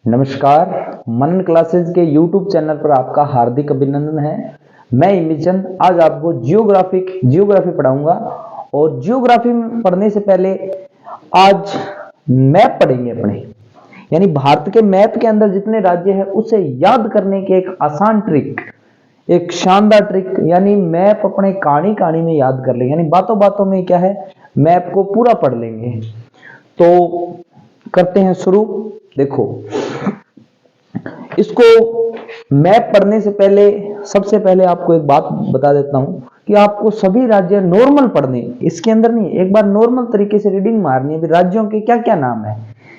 नमस्कार। मनन क्लासेस के YouTube channel पर आपका हार्दिक अभिनंदन है। मैं इमिचंद आज आपको जियोग्राफी पढ़ाऊंगा और जियोग्राफी में पढ़ने से पहले आज मैप पढ़ेंगे अपने, यानी भारत के मैप के अंदर जितने राज्य हैं उसे याद करने के एक आसान ट्रिक, एक शानदार ट्रिक, यानी मैप अपने कहानी कहानी में याद कर लेंगे, यानी बातों बातों में क्या है मैप को पूरा पढ़ लेंगे। तो करते हैं शुरू। देखो, इसको मैप पढ़ने से पहले सबसे पहले आपको एक बात बता देता हूं कि आपको सभी राज्य नॉर्मल पढ़ने, इसके अंदर नहीं, एक बार नॉर्मल तरीके से रीडिंग मारनी है। राज्यों के क्या क्या नाम है,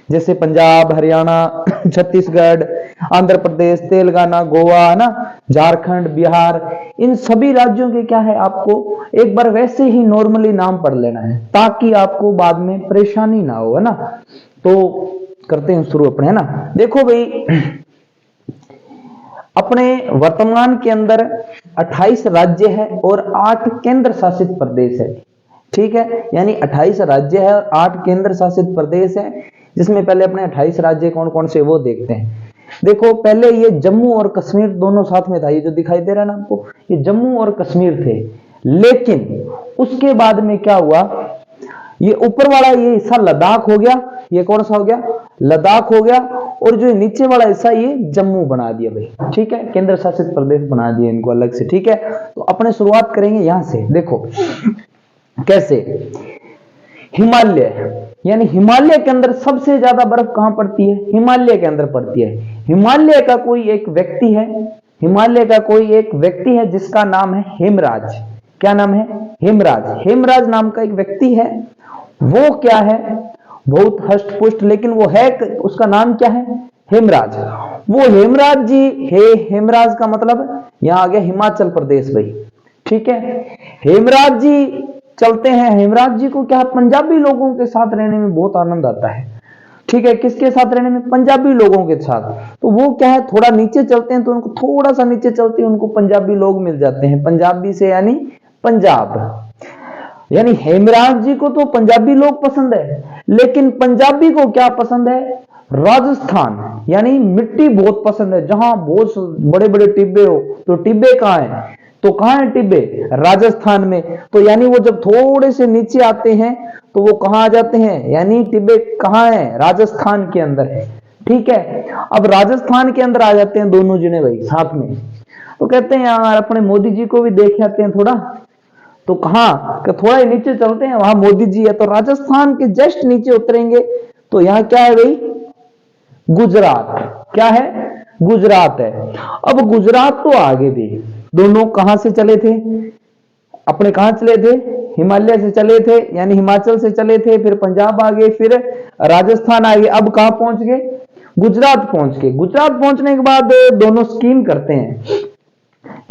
जैसे पंजाब, हरियाणा, छत्तीसगढ़, आंध्र प्रदेश, तेलंगाना, गोवा, है ना, झारखंड, बिहार, इन सभी राज्यों के क्या है आपको एक बार वैसे ही नॉर्मली नाम पढ़ लेना है ताकि आपको बाद में परेशानी ना हो, है ना। तो करते हैं शुरू अपने, है ना। देखो भाई, अपने वर्तमान के अंदर 28 राज्य है और 8 केंद्र शासित प्रदेश है। ठीक है, यानी 28 राज्य है और 8 केंद्र शासित प्रदेश है, जिसमें पहले अपने 28 राज्य कौन कौन से वो देखते हैं। देखो, पहले ये जम्मू और कश्मीर दोनों साथ में था, ये जो दिखाई दे रहा है ना आपको, ये जम्मू और कश्मीर थे। लेकिन उसके बाद में क्या हुआ, ये ऊपर वाला ये हिस्सा लद्दाख हो गया, ये कौन सा हो गया, लद्दाख हो गया, और जो नीचे वाला हिस्सा ये जम्मू बना दिया भाई। ठीक है, केंद्र शासित प्रदेश बना दिया इनको अलग से। ठीक है, तो अपने शुरुआत करेंगे यहां से। देखो कैसे, हिमालय, यानी हिमालय के अंदर सबसे ज्यादा बर्फ कहां पड़ती है, हिमालय के अंदर पड़ती है। हिमालय का कोई एक व्यक्ति है, हिमालय का कोई एक व्यक्ति है जिसका नाम है हेमराज। क्या नाम है, हेमराज। हेमराज नाम का एक व्यक्ति है, वो क्या है, बहुत हष्ट पुष्ट, लेकिन वो है, उसका नाम क्या है, हेमराज। वो हेमराज जी है, हेमराज का मतलब यहां आ गया हिमाचल प्रदेश भाई। ठीक है, हेमराज जी चलते हैं। हेमराज जी को क्या, पंजाबी लोगों के साथ रहने में बहुत आनंद आता है। ठीक है, किसके साथ रहने में, पंजाबी लोगों के साथ। तो वो क्या है, थोड़ा नीचे चलते हैं तो उनको, थोड़ा सा नीचे चलते हैं उनको पंजाबी लोग मिल जाते हैं, पंजाबी से यानी पंजाब। यानी हेमराज जी को तो पंजाबी लोग पसंद है, लेकिन पंजाबी को क्या पसंद है, राजस्थान, यानी मिट्टी बहुत पसंद है, जहां बहुत बड़े बड़े टिब्बे हो। तो टिब्बे कहां है, तो कहां है टिब्बे, राजस्थान में। तो यानी वो जब थोड़े से नीचे आते हैं तो वो कहां आ जाते हैं, यानी टिब्बे कहां है, राजस्थान के अंदर है। ठीक है, अब राजस्थान के अंदर आ जाते हैं दोनों जने भाई साथ में। तो कहते हैं यार अपने मोदी जी को भी देख आते हैं थोड़ा। तो कहां, थोड़ा ही नीचे चलते हैं, वहां मोदी जी है। तो राजस्थान के जस्ट नीचे उतरेंगे तो यहां क्या है भाई, गुजरात। क्या है, गुजरात है। अब गुजरात तो आगे भी दोनों कहां से चले थे, अपने कहां चले थे, हिमालय से चले थे, यानी हिमाचल से चले थे, फिर पंजाब आ गए, फिर राजस्थान आ गए, अब कहां पहुंच गए, गुजरात पहुंच गए। गुजरात पहुंचने के बाद दोनों स्कीम करते हैं,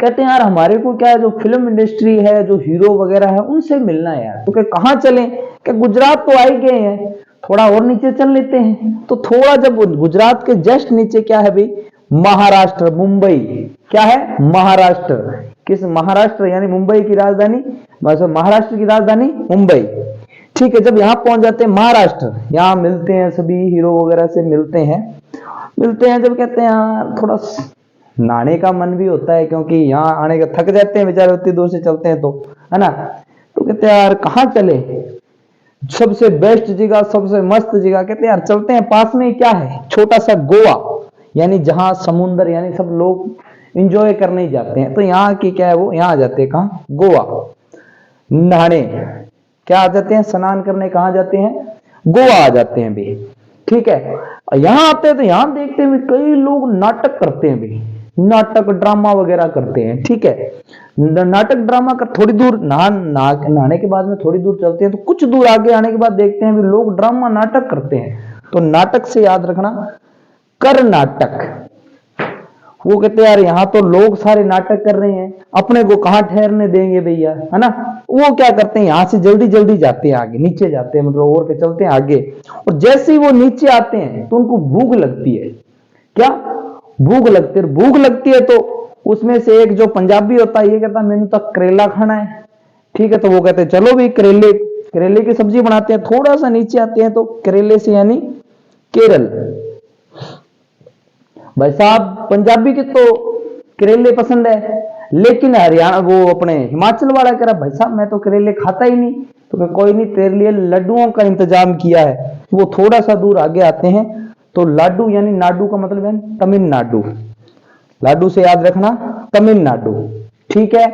कहते हैं यार हमारे को क्या है, जो फिल्म इंडस्ट्री है, जो हीरो वगैरह है, उनसे मिलना है यार। तो क्या कहां चलें, क्या गुजरात तो आ ही गए हैं, थोड़ा और नीचे चल लेते हैं। तो थोड़ा जब गुजरात के जस्ट नीचे क्या है भाई, महाराष्ट्र, मुंबई। क्या है, महाराष्ट्र। किस, महाराष्ट्र, यानी मुंबई की राजधानी, महाराष्ट्र की राजधानी मुंबई। ठीक है, जब यहां पहुंच जाते हैं महाराष्ट्र, यहां मिलते हैं सभी हीरो वगैरह से मिलते हैं। जब कहते हैं यार थोड़ा नहाने का मन भी होता है, क्योंकि यहाँ आने का थक जाते हैं बेचारे, उतनी दूर से चलते हैं तो, है ना। तो कहते हैं यार कहाँ चले, सबसे बेस्ट जगह, सबसे मस्त जगह, कहते हैं यार चलते हैं पास में क्या है, छोटा सा गोवा, यानी जहां समुन्द्र, यानी सब लोग इंजॉय करने ही जाते हैं। तो यहाँ की क्या है, वो यहाँ आ जाते हैं, कहाँ, गोवा नहाने। क्या आ जाते हैं, स्नान करने कहाँ जाते हैं, गोवा आ जाते हैं भी। ठीक है, यहां आते हैं तो यहां देखते हैं कई लोग नाटक करते हैं भी, नाटक ड्रामा वगैरह करते हैं। ठीक है, नाटक ड्रामा कर, थोड़ी दूर नहाने के बाद में थोड़ी दूर चलते हैं तो कुछ दूर आगे आने के बाद देखते हैं भी लोग ड्रामा नाटक करते हैं। तो नाटक से याद रखना, कर्नाटक। वो कहते हैं यार यहाँ तो लोग सारे नाटक कर रहे हैं, अपने को कहां ठहरने देंगे भैया, है ना। वो क्या करते हैं, यहां से जल्दी जल्दी जाते हैं आगे, नीचे जाते हैं, मतलब और के चलते हैं आगे। और जैसे ही वो नीचे आते हैं तो उनको भूख लगती है। क्या, भूख लगती है। तो उसमें से एक जो पंजाबी होता है, ये कहता है मैंने तो करेला खाना है। ठीक है, तो वो कहते हैं चलो भी करेले की सब्जी बनाते हैं। थोड़ा सा नीचे आते हैं तो करेले से यानी केरल, भाई साहब पंजाबी के तो करेले पसंद है, लेकिन हरियाणा वो अपने हिमाचल वाला कह रहा भाई साहब मैं तो करेले खाता ही नहीं। तो मैं कोई नहीं, तेरे लिए लड्डुओं का इंतजाम किया है। वो थोड़ा सा दूर आगे आते हैं तो लाडू यानी नाडू का मतलब है तमिलनाडु, लाडू से याद रखना तमिलनाडु, ठीक है।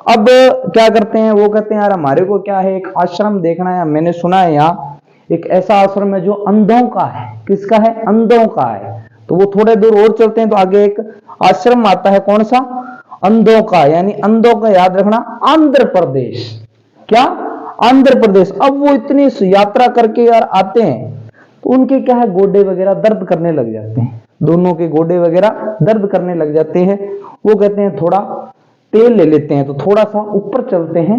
अब क्या करते हैं, वो कहते हैं यार हमारे को क्या है, एक आश्रम देखना है। मैंने सुना है यहाँ एक ऐसा आश्रम है जो अंधों का है। किसका है? अंधों का है। तो वो थोड़े दूर और चलते हैं तो आगे एक आश्रम आता है, कौन सा? अंधों का, यानी अंधों का याद रखना आंध्र प्रदेश। क्या? आंध्र प्रदेश। अब वो इतनी यात्रा करके यार आते हैं तो उनके क्या है, गोडे वगैरह दर्द करने लग जाते हैं, दोनों के गोडे वगैरह दर्द करने लग जाते हैं। वो कहते हैं थोड़ा तेल ले लेते हैं, तो थोड़ा सा ऊपर चलते हैं,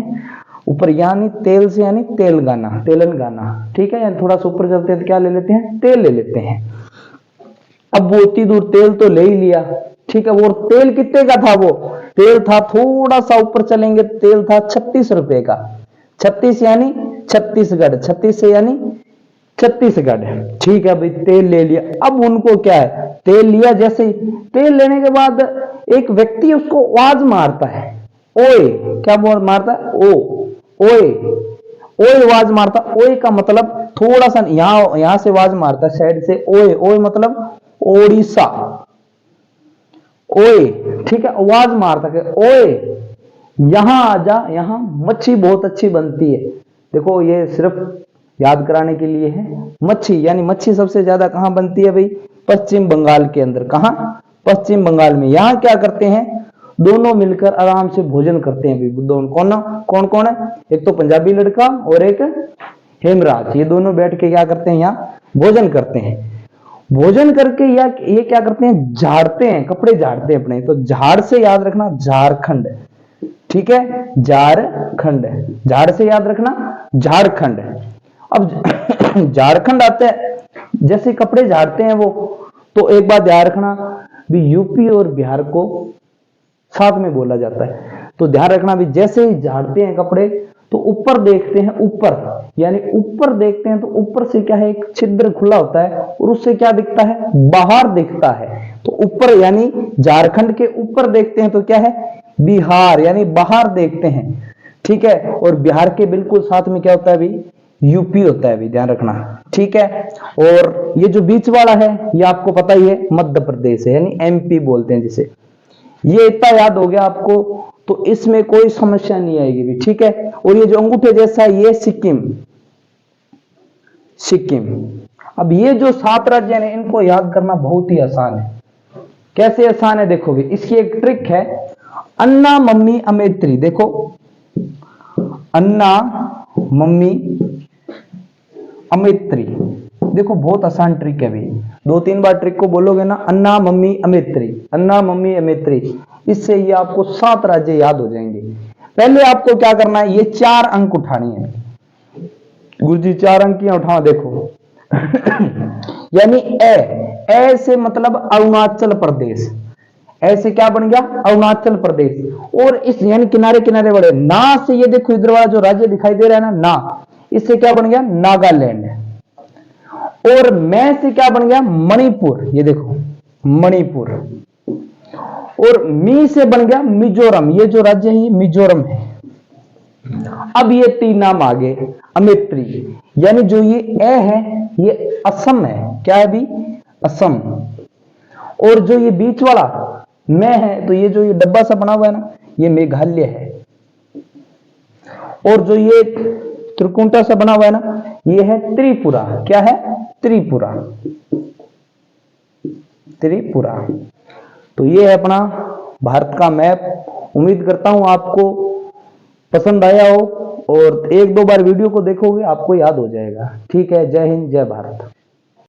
ऊपर यानी तेल से यानी तेलंगाना, तेलंगाना, ठीक है। यानी थोड़ा सा ऊपर चलते हैं तो क्या ले लेते हैं, तेल ले लेते हैं। अब वो इतनी दूर तेल तो ले ही लिया, ठीक है। वो तेल कितने का था? वो तेल था, थोड़ा सा ऊपर चलेंगे तेल था 36 रुपए का। 36 यानी छत्तीसगढ़, 36 से यानी छत्तीसगढ़, ठीक है भाई। तेल ले लिया। अब उनको क्या है, तेल लिया, जैसे ही तेल लेने के बाद एक व्यक्ति उसको आवाज मारता है, ओए। क्या मारता है? ओ, ओए, ओए आवाज मारता। ओए का मतलब थोड़ा सा यहां से आवाज मारता है साइड से, ओए। ओए मतलब ओडिशा, ओए, ठीक है। आवाज मारता है, ओए यहां आ जा, यहां मच्छी बहुत अच्छी बनती है। देखो ये सिर्फ याद कराने के लिए है। मच्छी यानी मच्छी सबसे ज्यादा कहां बनती है भाई? पश्चिम बंगाल के अंदर। कहां? पश्चिम बंगाल में। यहां क्या करते हैं, दोनों मिलकर आराम से भोजन करते हैं भाई। कौन कौन है? एक तो पंजाबी लड़का और एक हेमराज। ये दोनों बैठ के क्या करते हैं, यहाँ भोजन करते हैं। भोजन करके या ये क्या करते हैं, झाड़ते हैं, कपड़े झाड़ते हैं अपने। तो झाड़ से याद रखना झारखंड, ठीक है। झारखंड, झाड़ से याद रखना झारखंड। अब झारखंड आते हैं, जैसे कपड़े झाड़ते हैं वो, तो एक बात ध्यान रखना भी यूपी और बिहार को साथ में बोला जाता है। तो ध्यान रखना भी जैसे ही झाड़ते हैं कपड़े तो ऊपर देखते हैं, ऊपर यानी ऊपर देखते हैं तो ऊपर से क्या है, एक छिद्र खुला होता है और उससे क्या दिखता है, बाहर दिखता है। तो ऊपर यानी झारखंड के ऊपर देखते हैं तो क्या है, बिहार यानी बाहर देखते हैं, ठीक है। और बिहार के बिल्कुल साथ में क्या होता है भी, यूपी होता है भी, ध्यान रखना, ठीक है। और ये जो बीच वाला है ये आपको पता ही है मध्य प्रदेश है, यानी एमपी बोलते हैं जिसे। ये इतना याद हो गया आपको तो इसमें कोई समस्या नहीं आएगी भी, ठीक है। और ये जो अंगूठे जैसा है ये सिक्किम, सिक्किम। अब ये जो 7 राज्य हैं इनको याद करना बहुत ही आसान है। कैसे आसान है देखो भी, इसकी एक ट्रिक है, अन्ना मम्मी अमेत्री। देखो अन्ना मम्मी अमेत्री, देखो बहुत आसान ट्रिक है भाई। 2-3 बार ट्रिक को बोलोगे ना, अन्ना मम्मी अमेत्री, अन्ना मम्मी अमेत्री, इससे ये आपको 7 राज्य याद हो जाएंगे। पहले आपको क्या करना है, ये 4 अंक उठानी है। गुरुजी 4 अंकियां उठाओ, देखो यानी ए से मतलब अरुणाचल प्रदेश, ऐसे क्या बन गया, अरुणाचल प्रदेश। और इस यानी किनारे किनारे बड़े, ना से ये देखो इधर वाला जो राज्य दिखाई दे रहा है ना, इससे क्या बन गया, नागालैंड। और मैं से क्या बन गया, मणिपुर, ये देखो मणिपुर। और मी से बन गया मिजोरम, ये जो राज्य है ये मिजोरम है। अब ये 3 नाम आ गए, अमेत्री यानी जो ये ए है ये असम है, क्या है भी, असम। और जो ये बीच वाला मैं है, तो ये जो ये डब्बा सा बना हुआ है ना, ये मेघालय है। और जो ये त्रिकुंटा सा बना हुआ है ना, ये है त्रिपुरा, क्या है, त्रिपुरा, त्रिपुरा। तो ये है अपना भारत का मैप। उम्मीद करता हूं आपको पसंद आया हो, और 1-2 बार वीडियो को देखोगे आपको याद हो जाएगा, ठीक है। जय हिंद, जय भारत।